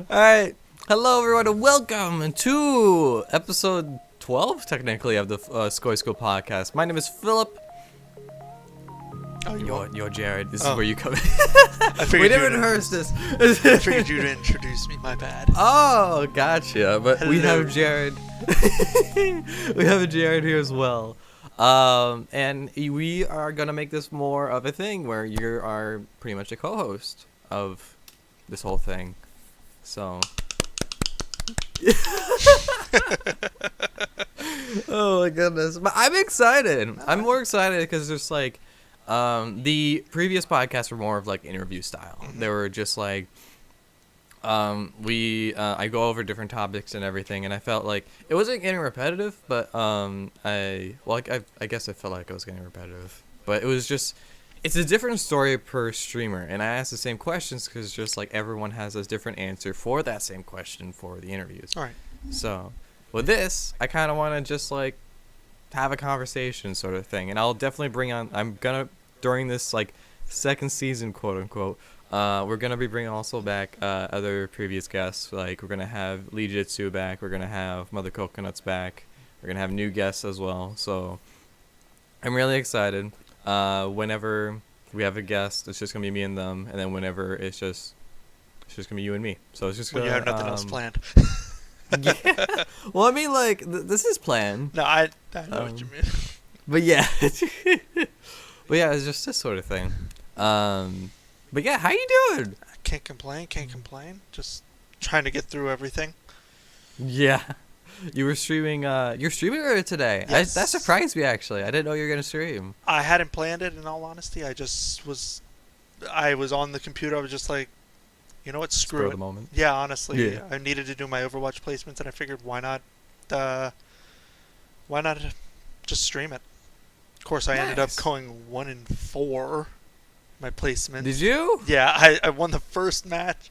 Alright, hello everyone and welcome to episode 12, technically, of the SkojSkull podcast. My name is Philip. Oh, You're Jared. This is Oh. where you come I We figured didn't you'd- rehearse this. I figured you'd introduce me. My bad. Oh, gotcha. But we Hello. have Jared. We have Jared here as well. And we are going to make this more of a thing where you are pretty much a co-host of this whole thing. So... Oh my goodness. But I'm excited. I'm more excited because there's like the previous podcasts were more of like interview style. Mm-hmm. They were just like I go over different topics and everything, and I felt like it wasn't getting repetitive, but I guess I felt like it was getting repetitive. But it was just it's a different story per streamer, and I ask the same questions because just like everyone has a different answer for that same question for the interviews. All right. So, with this, I kind of want to just like have a conversation sort of thing, and I'll definitely bring on. I'm gonna during this like second season, quote unquote. We're gonna be bringing also back other previous guests. Like we're gonna have Lee Jitsu back. We're gonna have Mother Coconuts back. We're gonna have new guests as well. So, I'm really excited. Whenever we have a guest, it's just gonna be me and them, and then whenever it's just gonna be you and me. So it's just When gonna. you have nothing else planned. Yeah. Well, I mean, like this is planned, No, I know what you mean. but yeah, but yeah, it's just this sort of thing. But yeah, how you doing? I can't complain. Can't complain. Just trying to get through everything. Yeah, you were streaming. You're streaming earlier today. Yes. That surprised me actually. I didn't know you were gonna stream. I hadn't planned it. In all honesty, I was on the computer. I was just like, you know what? Screw Spur of it. the moment. Yeah, honestly, Yeah. I needed to do my Overwatch placements, and I figured why not just stream it. Of course, I ended up Nice. going 1-4 my placements. Did you? Yeah, I won the first match,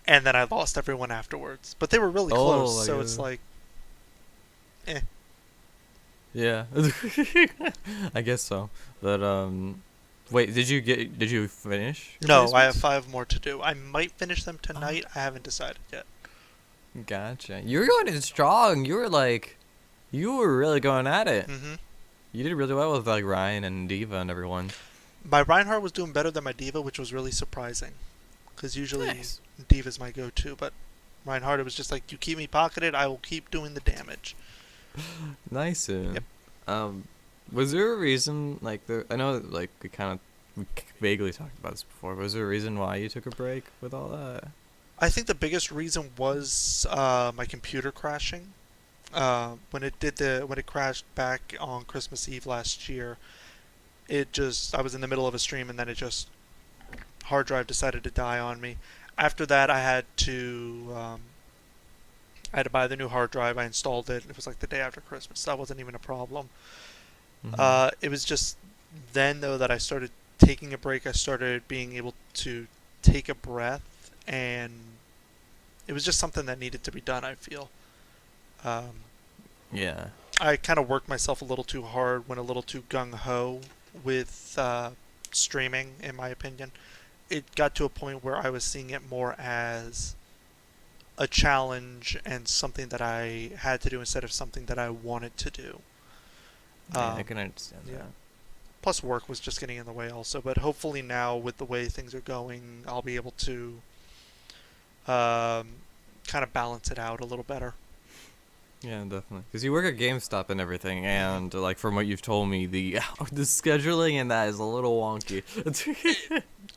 and then I lost everyone afterwards. But they were really Oh, close, my so God. it's like, Yeah. I guess so. But wait, did you finish? your no, I have placements? 5 more to do. I might finish them tonight. I haven't decided yet. Gotcha. You were going in strong. You were really going at it. hmm You did really well with like Ryan and Diva and everyone. My Reinhardt was doing better than my Diva, which was really surprising. Because usually Nice. Diva's my go-to, but Reinhardt, it was just like, you keep me pocketed, I will keep doing the damage. Nice. Yep. Was there a reason I know like we vaguely talked about this before. But was there a reason why you took a break with all that? I think the biggest reason was my computer crashing. When it crashed back on Christmas Eve last year, I was in the middle of a stream and then hard drive decided to die on me. After that, I had to buy the new hard drive. I installed it. It was like the day after Christmas. That wasn't even a problem. Mhm. It was just then though that I started taking a break. I started being able to take a breath, and it was just something that needed to be done. I feel. Yeah. I kind of worked myself a little too hard, went a little too gung ho with streaming, in my opinion. It got to a point where I was seeing it more as a challenge and something that I had to do instead of something that I wanted to do. Yeah, I can understand yeah. that. Plus, work was just getting in the way also. But hopefully now, with the way things are going, I'll be able to kind of balance it out a little better. Yeah, definitely. Because you work at GameStop and everything, and like from what you've told me, the the scheduling and that is a little wonky.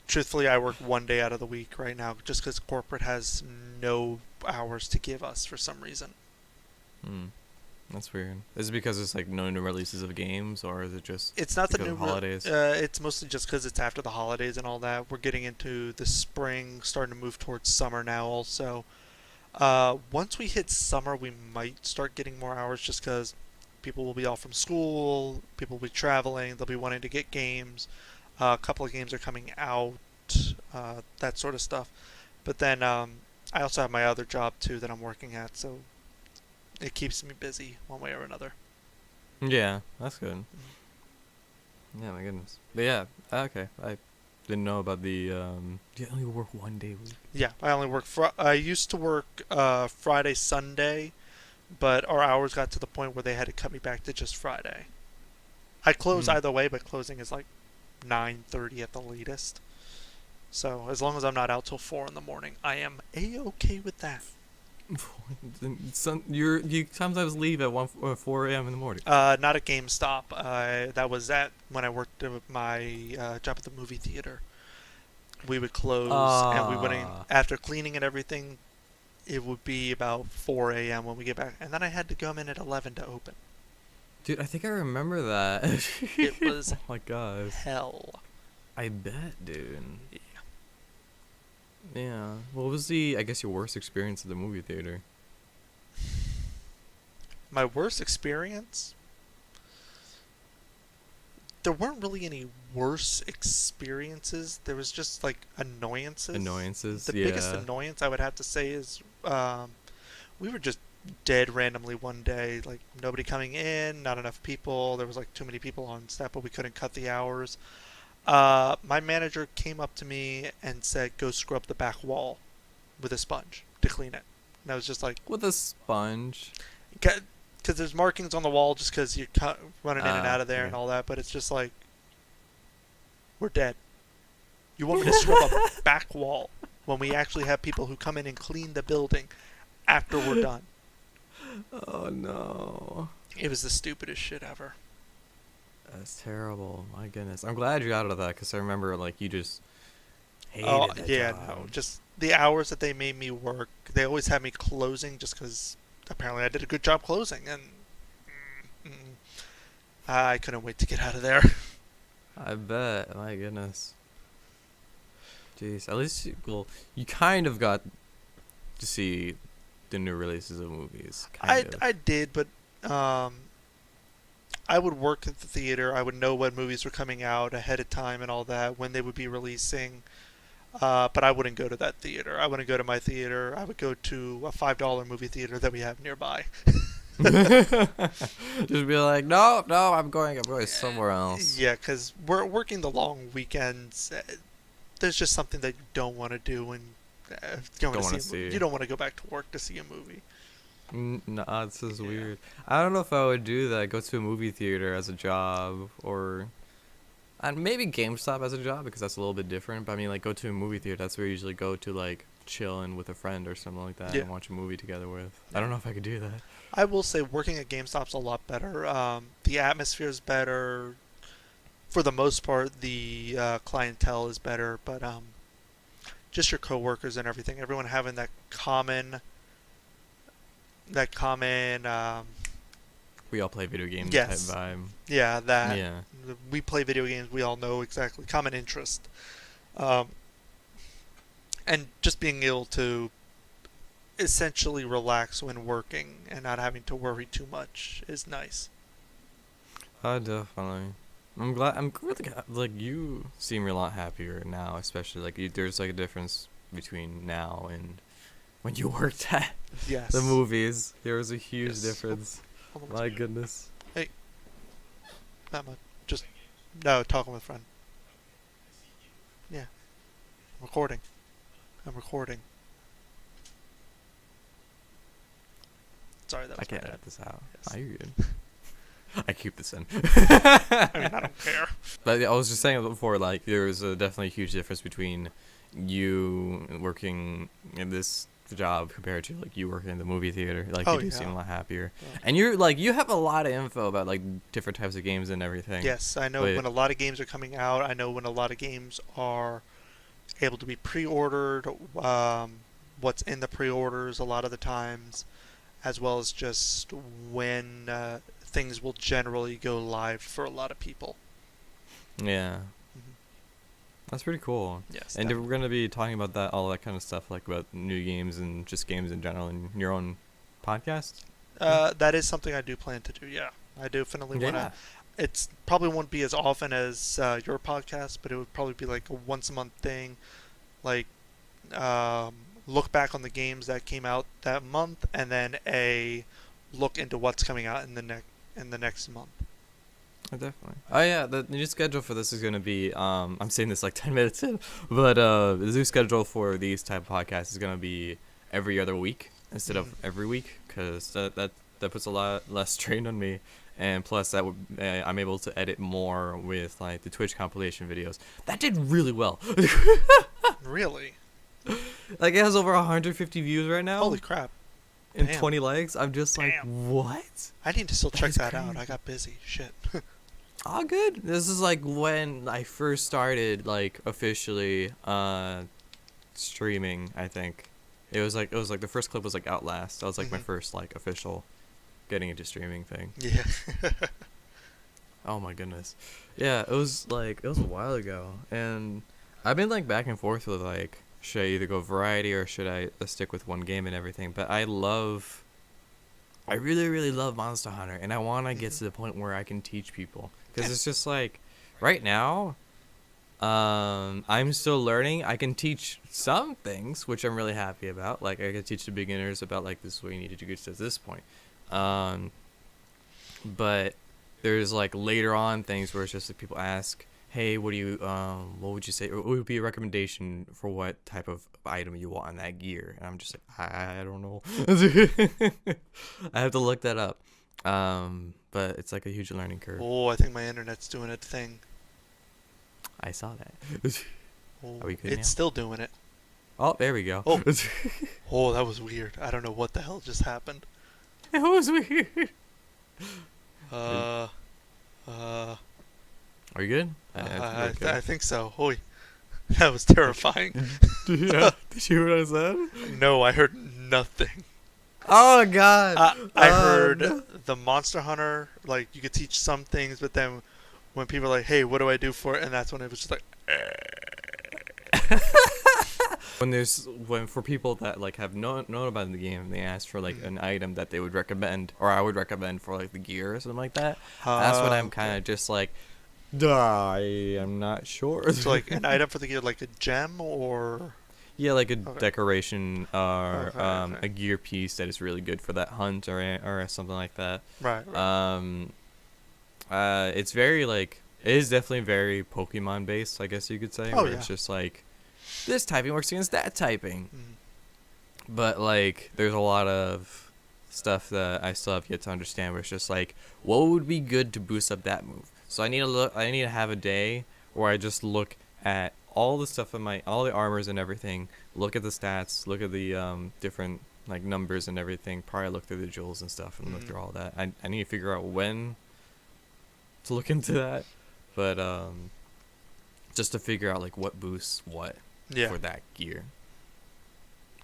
Truthfully, I work 1 day out of the week right now just because corporate has no hours to give us for some reason. That's weird. Is it because it's like no new releases of games, or is it just It's not the because new of holidays? it's mostly just because it's after the holidays and all that. We're getting into the spring, starting to move towards summer now also. Once we hit summer, we might start getting more hours just because people will be off from school, people will be traveling, they'll be wanting to get games. A couple of games are coming out, that sort of stuff. But then I also have my other job too that I'm working at, so it keeps me busy one way or another. Yeah, that's good. Yeah, my goodness. But yeah, okay. didn't know about the. You only work 1 day a week. Yeah, I only work. I used to work Friday, Sunday, but our hours got to the point where they had to cut me back to just Friday. I close Mm. either way, but closing is like 9:30 at the latest. So as long as I'm not out till 4 in the morning, I am a-okay with that. You sometimes leave at 4 a.m. in the morning. Not at GameStop. That was when I worked at my job at the movie theater. We would close, and we wouldn't. After cleaning and everything, it would be about 4 a.m. when we get back, and then I had to come in at 11 to open. Dude, I think I remember that. It was oh my god. hell. I bet, dude. Yeah. Yeah. What was I guess, your worst experience at the movie theater? My worst experience? There weren't really any worse experiences. There was just like annoyances. Annoyances, The yeah. biggest annoyance I would have to say is we were just dead randomly one day. Like nobody coming in, not enough people. There was like too many people on staff, but we couldn't cut the hours. My manager came up to me and said, "Go scrub the back wall with a sponge to clean it." And I was just like, With a sponge. because there's markings on the wall just because you're running in and out of there and yeah. all that, but it's just like, we're dead. You want me to scrub a back wall when we actually have people who come in and clean the building after we're done? Oh no. It was the stupidest shit ever. That's terrible. My goodness. I'm glad you're out of that because I remember like you just hated that yeah, job. no, just the hours that they made me work. They always had me closing just because apparently I did a good job closing, and I couldn't wait to get out of there. I bet. My goodness. Jeez. At least you kind of got to see the new releases of movies. I did, but I would work at the theater. I would know when movies were coming out ahead of time and all that, when they would be releasing. But I wouldn't go to that theater. I wouldn't go to my theater. I would go to a $5 movie theater that we have nearby. Just be like, no, I'm going somewhere else. Yeah, because we're working the long weekends. There's just something that you don't want to do, and you don't want to see. You don't want to go back to work to see a movie. Nah, this is weird. I don't know if I would do that. Go to a movie theater as a job, or and maybe GameStop as a job because that's a little bit different. But I mean, like, go to a movie theater. That's where you usually go to, like, chill in with a friend or something like that and watch a movie together with. I don't know if I could do that. I will say working at GameStop's a lot better. The atmosphere is better. For the most part, the clientele is better, but just your coworkers and everything. Everyone having that common. We all play video games Yes. type vibe. Yeah, that. Yeah. We play video games. We all know exactly common interest, and just being able to essentially relax when working and not having to worry too much is nice. Definitely. I'm glad. I'm really glad. Like, you seem a lot happier now, especially like there's like a difference between now and when you worked at Yes. the movies. There was a huge difference. Hold on one My second. goodness. Not much. Just no talking with a friend. Yeah. I'm recording. Sorry, that was I can't my dad. edit this out. Yes. Oh, you're good. I keep this in. I mean, I don't care. But I was just saying before, like, there was definitely a huge difference between you working in this job compared to, like, you working in the movie theater. Like, you do seem a lot happier. Yeah. And you're, like, you have a lot of info about, like, different types of games and everything. Yes, I know when a lot of games are coming out. I know when a lot of games are able to be pre-ordered, what's in the pre-orders a lot of the times, as well as just when things will generally go live for a lot of people. Yeah. Mhm. That's pretty cool. Yes. And we're going to be talking about that, all that kind of stuff, like about new games and just games in general in your own podcast? That is something I do plan to do, yeah. I definitely want to. It's probably won't be as often as your podcast, but it would probably be like a once-a-month thing. Like, look back on the games that came out that month, and then a look into what's coming out in the next month. Definitely. Oh yeah, the new schedule for this is gonna be I'm saying this like 10 minutes in, but the new schedule for these type of podcasts is gonna be every other week instead of every week, because that puts a lot less strain on me, and plus that would I'm able to edit more with like the Twitch compilation videos. That did really well. Really? Like it has over 150 views right now. Holy crap. And Damn. 20 likes. I'm just like, Damn. what? I need to still check is that out. crazy. I got busy. Shit. All good. This is like when I first started like officially streaming, I think. It was like the first clip was like Outlast. That was like my first like official getting into streaming thing. Yeah. Oh my goodness. Yeah, it was a while ago, and I've been like back and forth with like, should I either go variety or should I stick with one game and everything, but I really, really love Monster Hunter, and I want to get to the point where I can teach people. Because it's just like, right now, I'm still learning. I can teach some things, which I'm really happy about. Like, I can teach the beginners about, like, this is what you need to get to this point. But there's, like, later on things where it's just like people ask, hey, what would you say, or what would be a recommendation for what type of item you want on that gear? And I'm just like, I don't know. I have to look that up. But it's like a huge learning curve. Oh, I think my internet's doing its thing. I saw that. Oh, Are we good it's now? still doing it. Oh, there we go. Oh. Oh, that was weird. I don't know what the hell just happened. That was weird. Are you good? I think so. Holy, that was terrifying. Yeah. Did you hear what I said? No, I heard nothing. Oh God. I heard no. the Monster Hunter, like you could teach some things, but then when people are like, "Hey, what do I do for it?" and that's when it was just like. When for people that like have known about the game, and they ask for like an item that they would recommend, or I would recommend for like the gear or something like that. That's when I'm kind of just like, I am not sure. So like an item for the gear, like a gem or. Yeah, like a decoration or Okay. a gear piece that is really good for that hunt or something like that. Right. It's very like, it is definitely very Pokemon based, I guess you could say. Oh, where yeah. It's just like, this typing works against that typing. Mm. But like, there's a lot of stuff that I still have yet to understand. Where it's just like, what would be good to boost up that move? So I need to have a day where I just look at all the stuff in all the armors and everything. Look at the stats. Look at the different like numbers and everything. Probably look through the jewels and stuff and look through all that. I need to figure out when to look into that, but just to figure out like what boosts what for that gear.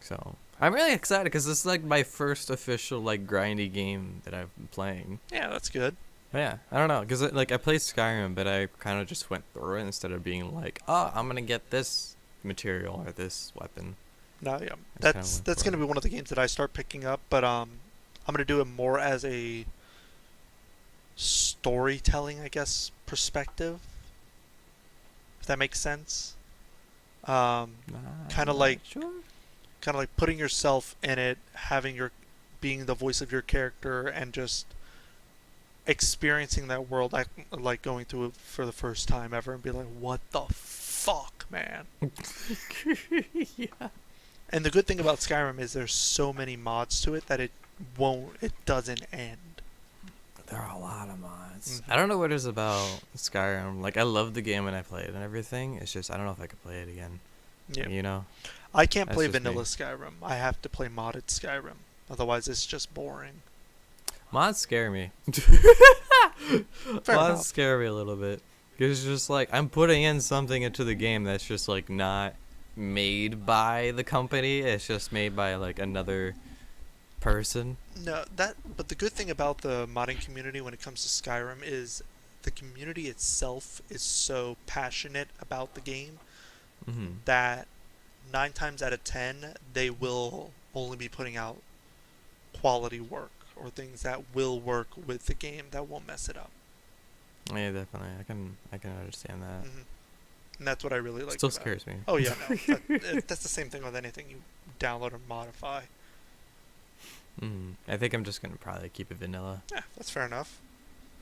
So I'm really excited because this is like my first official like grindy game that I've been playing. Yeah, that's good. But yeah, I don't know, because like I played Skyrim, but I kind of just went through it instead of being like, oh, I'm gonna get this material or this weapon. No, yeah, I that's kinda went gonna for be one of the games that I start picking up, but I'm gonna do it more as a storytelling, I guess, perspective. If that makes sense. Kind of like putting yourself in it, being the voice of your character, and just experiencing that world, like going through it for the first time ever, and be like, what the fuck, man. Yeah. And the good thing about Skyrim is there's so many mods to it that it doesn't end. There are a lot of mods. I don't know what it is about Skyrim. Like, I love the game when I play it and everything. It's just, I don't know if I could play it again. Yeah. You know? I can't That's play just vanilla me. Skyrim. I have to play modded Skyrim. Otherwise, it's just boring. Mods scare me. Fair Mods enough. scare me a little bit. It's just like, I'm putting in something into the game that's just like not made by the company. It's just made by like another person. No, but the good thing about the modding community when it comes to Skyrim is the community itself is so passionate about the game that 9 times out of 10 they will only be putting out quality work or things that will work with the game that won't mess it up. Yeah, definitely. I can understand that. And that's what I really like. Still about scares it. me. Oh yeah, no, that's the same thing with anything you download or modify. I think I'm just gonna probably keep it vanilla. Yeah, that's fair enough.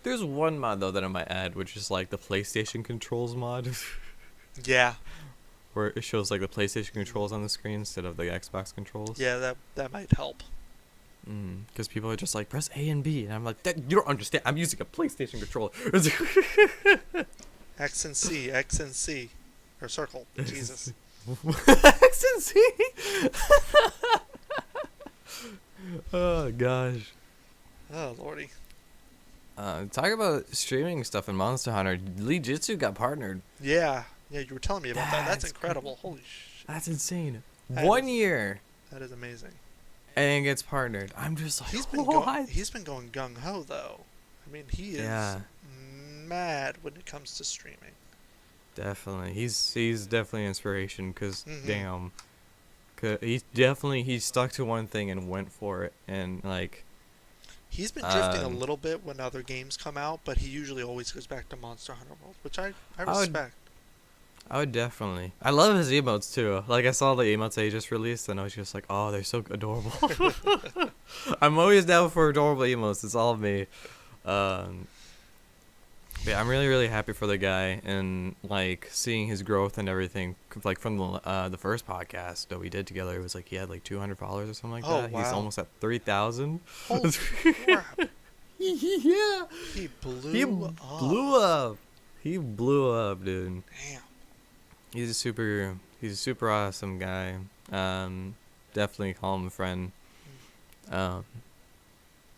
There's one mod though that I might add, which is like the PlayStation controls mod, Yeah. where it shows like the PlayStation controls on the screen instead of the Xbox controls. Yeah, that might help. Because people are just like, press A and B, and I'm like, that, you don't understand. I'm using a PlayStation controller. X and C, X and C, or circle. Jesus. X and C. Oh gosh. Oh lordy. Talk about streaming stuff in Monster Hunter. Lee Jitsu got partnered. Yeah, you were telling me about that. That's That's incredible. Holy shit. That's insane. That 1 is- year That is amazing. and gets partnered. I'm just like, He's been what? he's been going gung ho though. I mean, he is Yeah. mad when it comes to streaming. Definitely, he's definitely an inspiration. Cause Mhm. damn, he stuck to one thing and went for it, and like. He's been drifting a little bit when other games come out, but he usually always goes back to Monster Hunter World, which I respect. I would definitely. I love his emotes too. Like I saw the emotes that he just released, and I was just like, oh, they're so adorable. I'm always down for adorable emotes. It's all me. Yeah, I'm really, really happy for the guy, and like seeing his growth and everything. Like from the first podcast that we did together, it was like he had like 200 followers or something like Oh, that. wow. He's almost at 3,000. Holy crap! Yeah. He blew He up. blew up. He blew up, dude. Damn. He's a super awesome guy. Definitely call him a friend.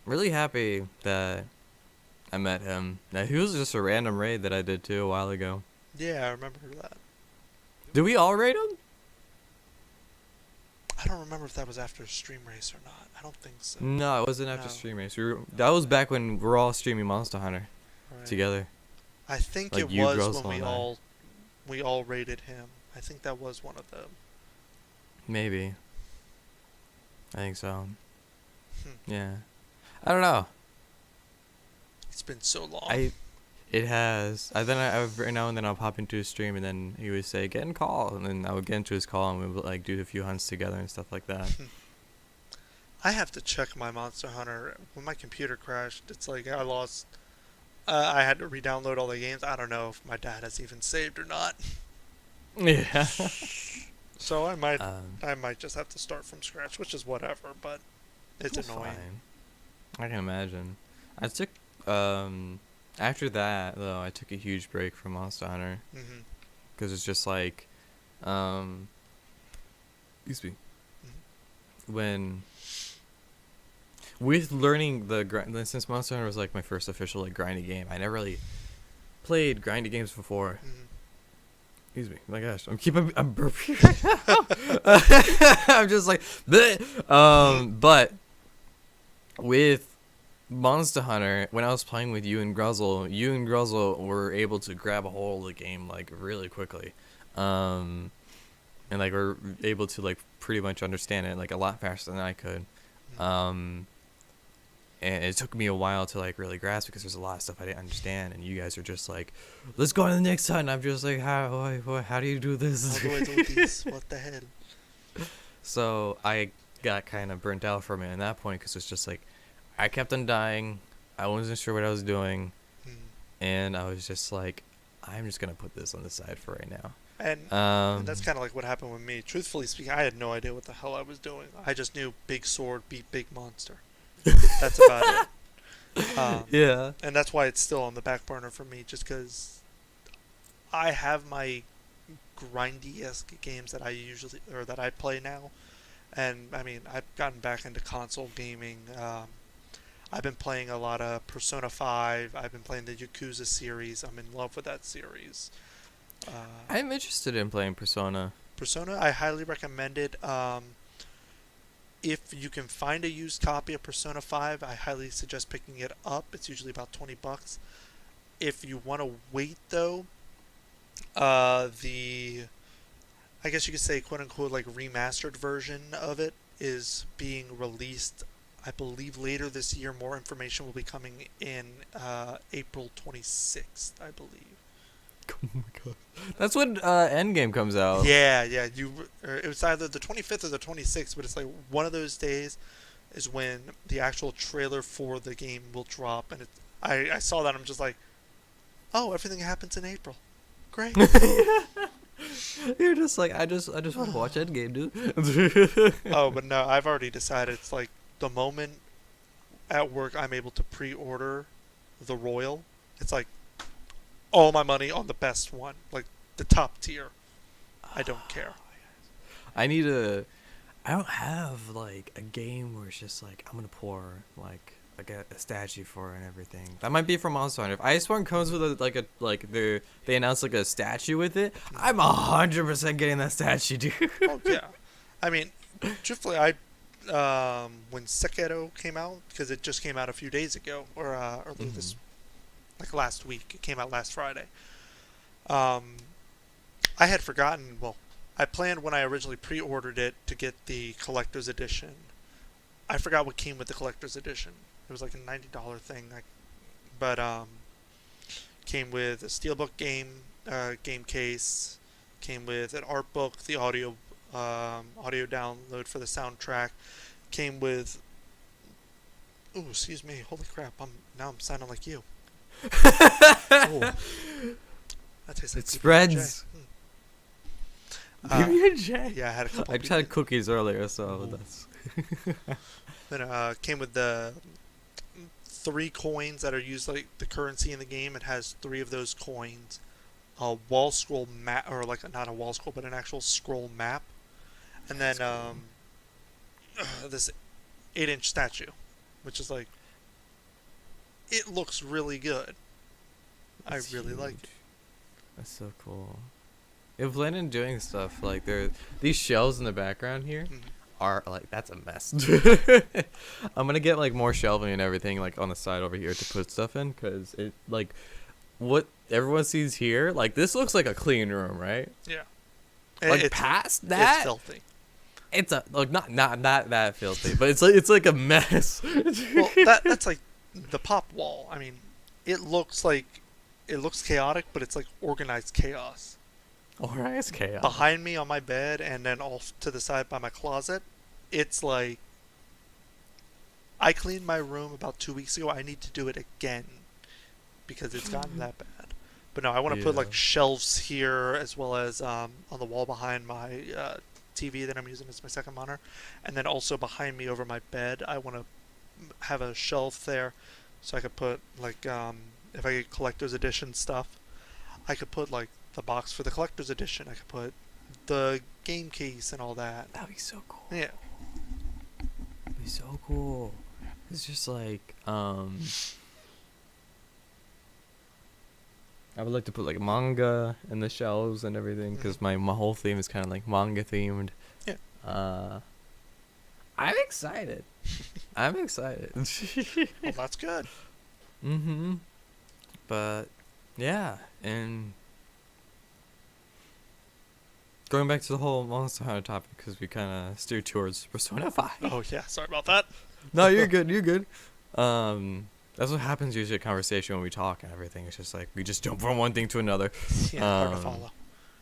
Really happy that I met him. Now, he was just a random raid that I did too a while ago. Yeah, I remember that. Did we all raid him? I don't remember if that was after Stream Race or not. I don't think so. No, it wasn't after No. Stream Race. That was back when we were all streaming Monster Hunter Right. together. I think Like it you, was Grosso, when and I. we all rated him. I think that was one of them. Maybe. I think so. Hmm. Yeah. I don't know. It's been so long. It has. I every now and then I'll pop into his stream, and then he would say, "Get in call," and then I would get into his call, and we would like do a few hunts together and stuff like that. I have to check my Monster Hunter. When my computer crashed, it's like I lost. I had to re-download all the games. I don't know if my dad has even saved or not. Yeah. So I might just have to start from scratch, which is whatever. But it's annoying. Fine. I can imagine. I took after that though, I took a huge break from Monster Hunter Hmm. because it's just like, excuse me, when with learning the grind, since Monster Hunter was like my first official like grindy game, I never really played grindy games before. Hmm. Excuse me. My gosh, I'm burping right now. I'm just like, bleh. But with Monster Hunter, when I was playing with you and Gruzzle were able to grab a hold of the game like really quickly, and like were able to like pretty much understand it like a lot faster than I could. And it took me a while to like really grasp because there's a lot of stuff I didn't understand, and you guys are just like, let's go on to the next hunt. And I'm just like, how do you do this? How do I do this? What the hell? So I got kind of burnt out from it at that point because it's just like I kept on dying. I wasn't sure what I was doing, Hmm. and I was just like, I'm just gonna put this on the side for right now. And that's kind of like what happened with me. Truthfully speaking, I had no idea what the hell I was doing. I just knew big sword beat big monster. That's about it. Yeah. And that's why it's still on the back burner for me, just because I have my grindy-esque games that I play now. And I mean, I've gotten back into console gaming. I've been playing a lot of Persona 5. I've been playing the Yakuza series. I'm in love with that series. I'm interested in playing Persona. Persona, I highly recommend it. If you can find a used copy of Persona 5, I highly suggest picking it up. It's usually about $20. If you want to wait, though, I guess you could say, quote unquote, like remastered version of it is being released, I believe, later this year. More information will be coming in April 26th, I believe. Oh my god. That's when Endgame comes out. Yeah. It was either the 25th or the 26th, but it's like one of those days is when the actual trailer for the game will drop, and I saw that. I'm just like, oh, everything happens in April. Great. You're just like, I just want to watch Endgame, dude. Oh, but no, I've already decided. It's like the moment at work I'm able to pre-order the Royal. It's like all my money on the best one, like the top tier. I don't care. I need a. I don't have like a game where it's just like I'm gonna pour like a statue for it and everything. That might be from Monster Hunter. If Iceborne comes with they announced like a statue with it, I'm 100% getting that statue, dude. Oh yeah, I mean, truthfully, I when Sekiro came out, because it just came out a few days ago, or earlier this, like last week. It came out last Friday. I had forgotten. Well, I planned when I originally pre-ordered it to get the collector's edition. I forgot what came with the collector's edition. It was like a $90 thing. But came with a steelbook game case. Came with an art book, the audio download for the soundtrack. Came with. Oh, excuse me. Holy crap! I'm sounding like you. Oh. That tastes like It spreads. PB&J. Yeah, I had a couple. I just had cookies earlier, so that's. Then came with the 3 coins that are used like the currency in the game. It has 3 of those coins, a wall scroll map, or like not a wall scroll, but an actual scroll map, and then this 8-inch statue, which is like, it looks really good. That's I really huge. like it. That's so cool. If planning on doing stuff like these shelves in the background here are like, that's a mess. I'm gonna get like more shelving and everything like on the side over here to put stuff in, because it like what everyone sees here, like this looks like a clean room, right? Yeah. Like past that, it's filthy. it's a like not that filthy, but it's like a mess. Well, that's like the pop wall. I mean, it looks chaotic, but it's like organized chaos. Organized chaos. Behind me on my bed, and then off to the side by my closet, it's like, I cleaned my room about 2 weeks ago. I need to do it again because it's gotten that bad. But no, I want to put like shelves here, as well as on the wall behind my TV that I'm using as my second monitor, and then also behind me over my bed, I want to have a shelf there, so I could put like if I get collector's edition stuff, I could put like the box for the collector's edition. I could put the game case and all that. That'd be so cool. Yeah. That'd be so cool. It's just like I would like to put like manga in the shelves and everything, because my whole theme is kind of like manga themed. Yeah. I'm excited. I'm excited. Well, that's good. But yeah, and going back to the whole Monster Hunter topic, because we kind of steered towards Persona 5. Oh yeah, sorry about that. No, you're good. You're good. That's what happens usually at conversation when we talk and everything. It's just like we just jump from one thing to another. Yeah, hard to follow.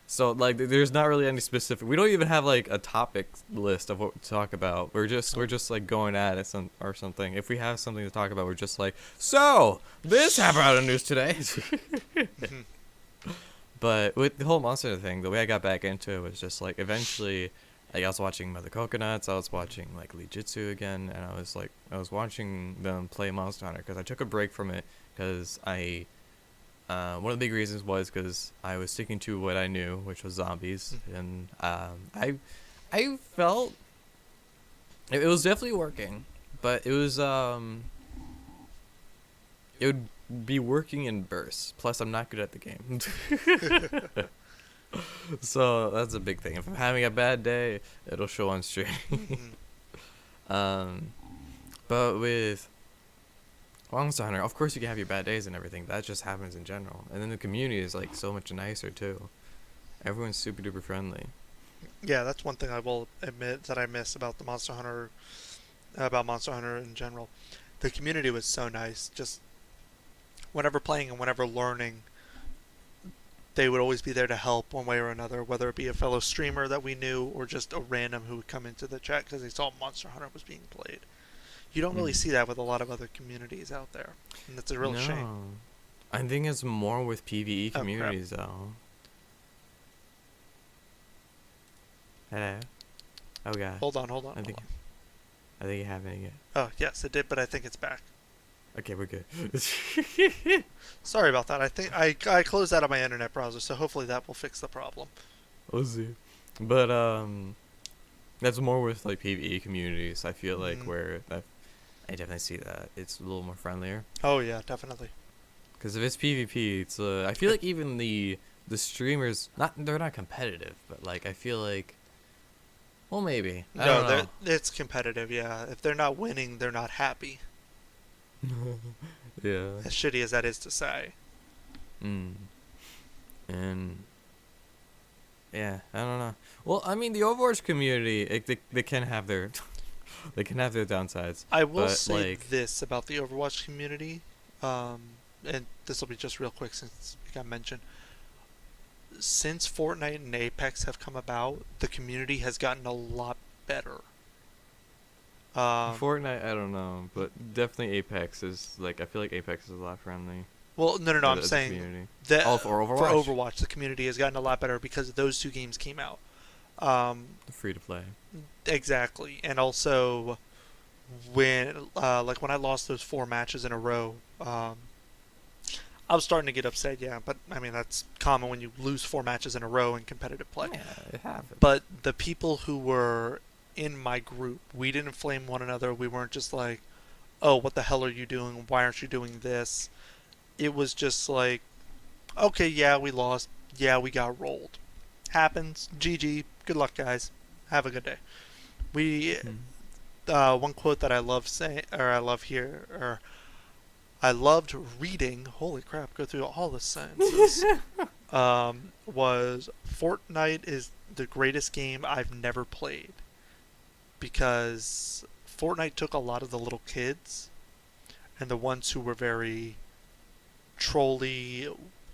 So like, there's not really any specific. We don't even have like a topic list of what to talk about. We're just like going at it or something. If we have something to talk about, we're just like, so this happened out of news today. But with the whole Monster thing, the way I got back into it was just like, eventually, like I was watching Mother Coconuts, I was watching like Lee Jitsu again, and I was watching them play Monster Hunter, because I took a break from it, because one of the big reasons was because I was sticking to what I knew, which was zombies, and I felt it was definitely working, but it was it would be working in bursts. Plus, I'm not good at the game. So that's a big thing. If I'm having a bad day, it'll show on stream. But with Monster Hunter, of course you can have your bad days and everything. That just happens in general. And then the community is like so much nicer too. Everyone's super duper friendly. Yeah, that's one thing I will admit that I miss about Monster Hunter in general. The community was so nice. Just whenever playing and whenever learning, they would always be there to help one way or another, whether it be a fellow streamer that we knew or just a random who would come into the chat because they saw Monster Hunter was being played. You don't really Mm. see that with a lot of other communities out there, and that's a real shame. No. I think it's more with PvE Oh crap! communities though. Hello. Oh god. Hold on, hold on, I hold think on. I think it happened again. Oh yes, it did, but I think it's back. Okay, we're good. Sorry about that. I think I closed out of my internet browser, so hopefully that will fix the problem. We'll see. But that's more with like PvE communities. I feel like Mm. where I definitely see that it's a little more friendlier. Oh yeah, definitely. Because if it's PvP, it's I feel like even the streamers they're not competitive, but like I feel like well maybe I No, don't it's competitive. Yeah, if they're not winning, they're not happy. know. Yeah. As shitty as that is to say. Mm. And yeah, I don't know. Well, I mean the Overwatch community, they can have their they can have their downsides, I will but say like this about the Overwatch community, and this will be just real quick since it got mentioned. Since Fortnite and Apex have come about, the community has gotten a lot better. Um, Fortnite, I don't know, but definitely Apex is like I feel like Apex is a lot friendly. well, no, I'm The saying community. that Oh, for for Overwatch, Overwatch, the community has gotten a lot better because those two games came out. Um, free to play. exactly, and also when like when I lost those 4 matches in a row, I was starting to get upset. Yeah, but I mean that's common when you lose 4 matches in a row in competitive play. Yeah, it happens. But the people who were in my group, we didn't flame one another. We weren't just like, "Oh, what the hell are you doing? Why aren't you doing this?" It was just like, "Okay, yeah, we lost. Yeah, we got rolled. Happens. GG. Good luck, guys. Have a good day." We Hmm. one quote that I love saying, or I love here, or I loved reading. Holy crap! Go through all the sentences. Was Fortnite is the greatest game I've never played because Fortnite took a lot of the little kids and the ones who were very trolly,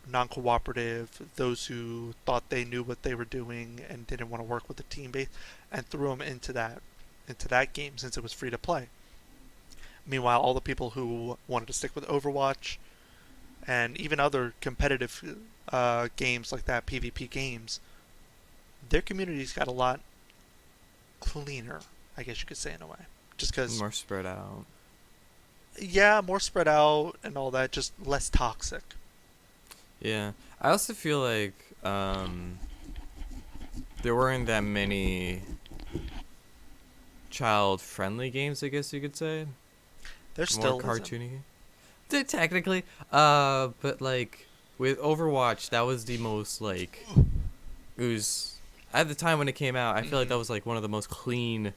non-cooperative, those who thought they knew what they were doing and didn't want to work with the team base, and threw them into that game since it was free to play. Meanwhile, all the people who wanted to stick with Overwatch and even other competitive games like that, PvP games, their communities got a lot cleaner, I guess you could say in a way. Just because, More spread out. yeah, more spread out and all that, just less toxic. Yeah, I also feel like there weren't that many child-friendly games, I guess you could say. There More still isn't. cartoony. Technically, but like with Overwatch, that was the most like it was at the time when it came out. I feel like that was like one of the most clean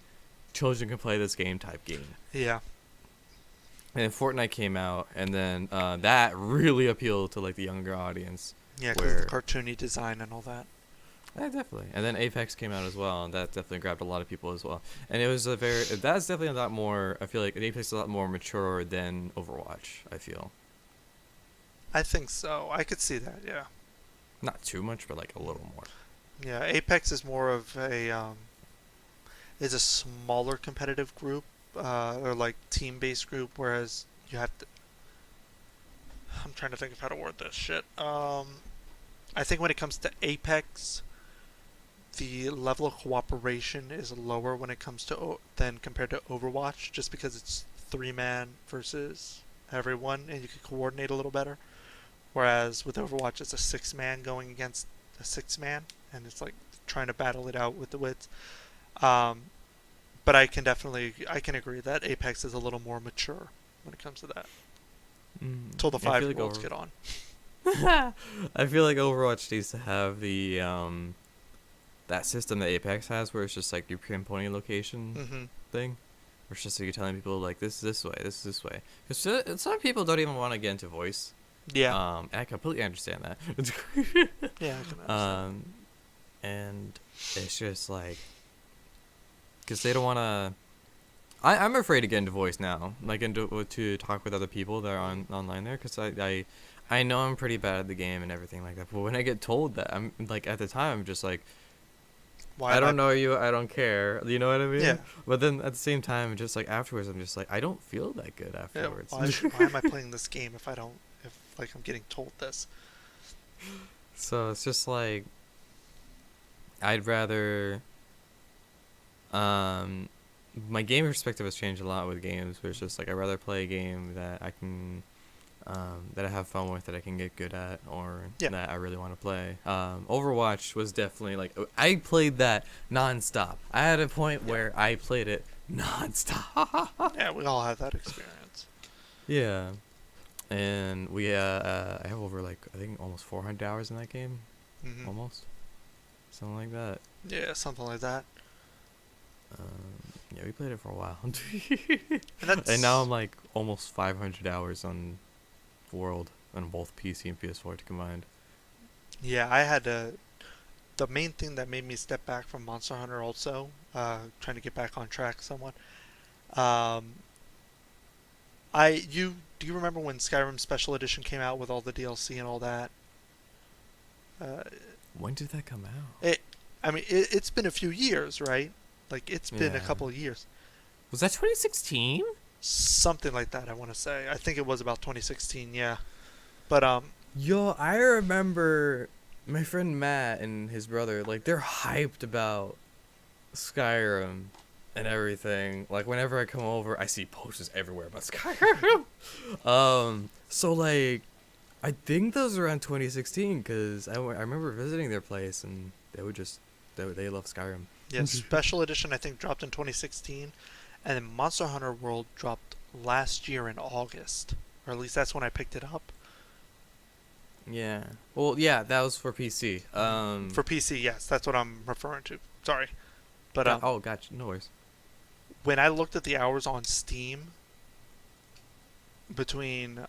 children can play this game type game. Yeah, And then Fortnite came out, and then that really appealed to like the younger audience. yeah, because of Where the cartoony design and all that. yeah, definitely. And then Apex came out as well, and that definitely grabbed a lot of people as well. And it was that's definitely a lot more. I feel like Apex is a lot more mature than Overwatch. I feel I think so. I could see that. Yeah, not too much, but like a little more. yeah. Apex is more of is a smaller competitive group, or like team-based group, whereas you have to. I'm trying to think of how to word this shit. I think when it comes to Apex, the level of cooperation is lower when it comes to than compared to Overwatch, just because it's 3-man versus everyone, and you can coordinate a little better. Whereas with Overwatch, it's a 6-man going against a 6-man, and it's like trying to battle it out with the wits. Um, but I can agree that Apex is a little more mature when it comes to that. Until the I feel 5-year-olds get on. I feel like Overwatch needs to have the that system that Apex has, where it's just like your pinpointing location Mm-hmm. thing, where it's just like you're telling people like this is this way, this is this way. Because some people don't even want to get into voice. Yeah. And I completely understand that. Yeah, I can understand. And it's just like, because they don't want to. I'm afraid to get into voice now, like to talk with other people that are online there, because I know I'm pretty bad at the game and everything like that. But when I get told that, I'm like at the time I'm just like, Why I am I? don't know you. I don't care. You know what I Yeah, mean? But then at the same time, just like afterwards, I'm just like, I don't feel that good yeah. afterwards. Why am I playing this game if I don't? If like I'm getting told this. So it's just like I'd rather. Um, my game perspective has changed a lot with games. Where it's just like I'd rather play a game that I can, that I have fun with, that I can get good at, or Yeah. that I really want to play. Overwatch was definitely like I played that nonstop. I had a point where I played it nonstop. Yeah, we all have that experience. Yeah, and I have over like I think almost 400 hours in that game, almost something like that. Yeah, something like that. Yeah, we played it for a while. And And now I'm like almost 500 hours on World on both PC and PS4 combined. yeah, I had to. The main thing that made me step back from Monster Hunter also, trying to get back on track somewhat. Um, do you remember when Skyrim Special Edition came out with all the DLC and all that? Uh, When did that come out? it's been a few years, right? Like it's been a Yeah. couple of years, Was that 2016? something like that. I want to say. I think it was about 2016. Yeah, but Yo, I remember my friend Matt and his brother, like, they're hyped about Skyrim and everything. Like, whenever I come over, I see posters everywhere about Skyrim. So, like, I think those were around 2016, because I remember visiting their place, and they love Skyrim. yeah, Special Edition I think dropped in 2016, and then Monster Hunter World dropped last year in August, or at least that's when I picked it up. Yeah. Well, yeah, that was for PC. For PC, yes, that's what I'm referring to. Sorry, but Oh, gotcha. No worries. when I looked at the hours on Steam between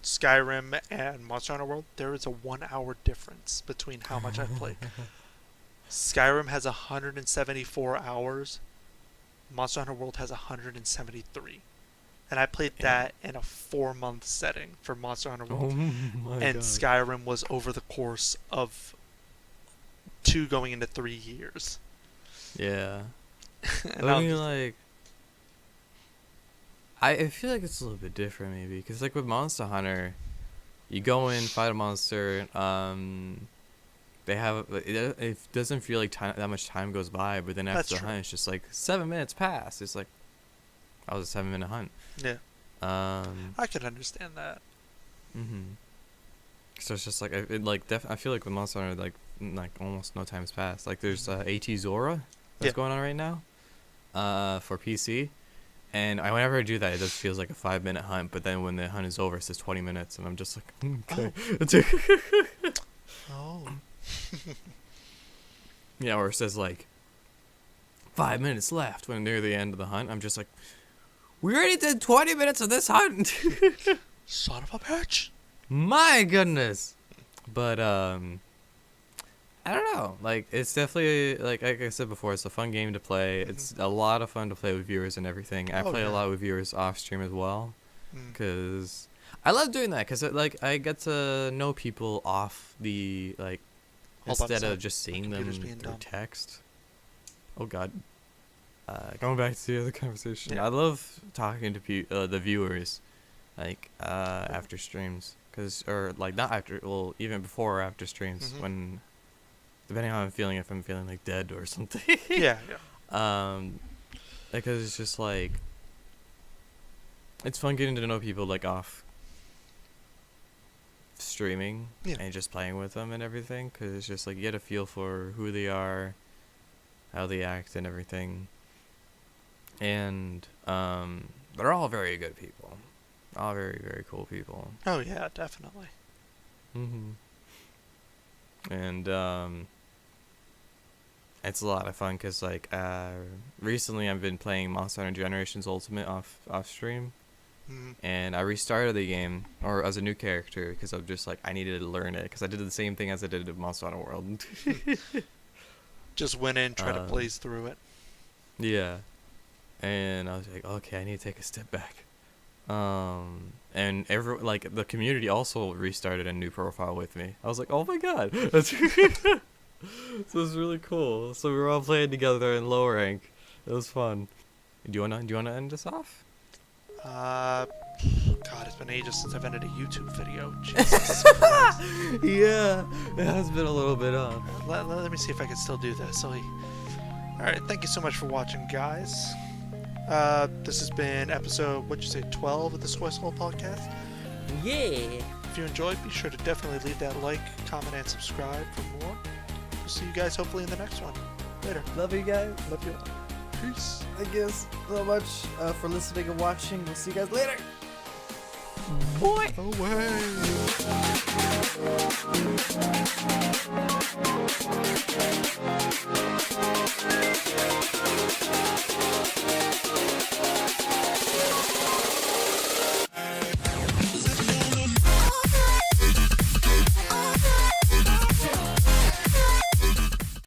Skyrim and Monster Hunter World, there is a 1 hour difference between how much I've played. Skyrim has 174 hours. Monster Hunter World has 173. And I played that in a 4-month setting for Monster Hunter World. Oh my And god. Skyrim was over the course of 2 going into 3 years. Yeah. And I mean, like, I feel like it's a little bit different maybe, because like with Monster Hunter, you go in, fight a monster, they have it doesn't feel like that much time goes by, but then That's after the true. hunt, it's just like 7 minutes pass. It's like that was a 7-minute hunt. Yeah, Um, I can understand that. so it's just like I feel like with Monster Hunter, like almost no time's passed. Like there's AT Zora that's Yeah. going on right now, for PC. And whenever I do that, it just feels like a 5-minute hunt. But then when the hunt is over, it says 20 minutes, and I'm just like, okay. Oh. Yeah, or it says like 5 minutes left when near the end of the hunt. I'm just like, we already did 20 minutes of this hunt. Son of a bitch. My goodness. But I don't know. Like, it's definitely like I said before, it's a fun game to play. It's a lot of fun to play with viewers and everything. I play a lot with viewers off stream as well, because I love doing that. Because like I get to know people off the instead of just seeing them through text. Oh God. Going back to the other conversation, I love talking to the viewers, after streams, or not after, well, even before or after streams, when, depending on how I'm feeling, if I'm feeling like dead or something. Yeah. Because it's just like, it's fun getting to know people like off streaming and just playing with them and everything, because it's just like you get a feel for who they are, how they act and everything. And they're all very good people, all very, very cool people. Oh yeah, definitely. And it's a lot of fun, because recently I've been playing Monster Hunter Generations Ultimate off stream, and I restarted the game or as a new character, because I'm just like, I needed to learn it, because I did the same thing as I did in Monster Hunter World. Just went in, tried to blaze through it. Yeah. And I was like, okay, I need to take a step back. And like the community also restarted a new profile with me. I was like, oh my god. So it was really cool. So we were all playing together in low rank. It was fun. Do you wanna end this off? God, it's been ages since I've ended a YouTube video. Jesus Christ. Yeah, it has been a little bit. Let me see if I can still do this. Alright, thank you so much for watching, guys. This has been episode, 12 of the SkojSkull podcast. Yeah. If you enjoyed, be sure to definitely leave that like, comment, and subscribe for more. We'll see you guys hopefully in the next one. Later. Love you guys. Love you all. Peace. Thank you so much for listening and watching. We'll see you guys later. Boy. Away.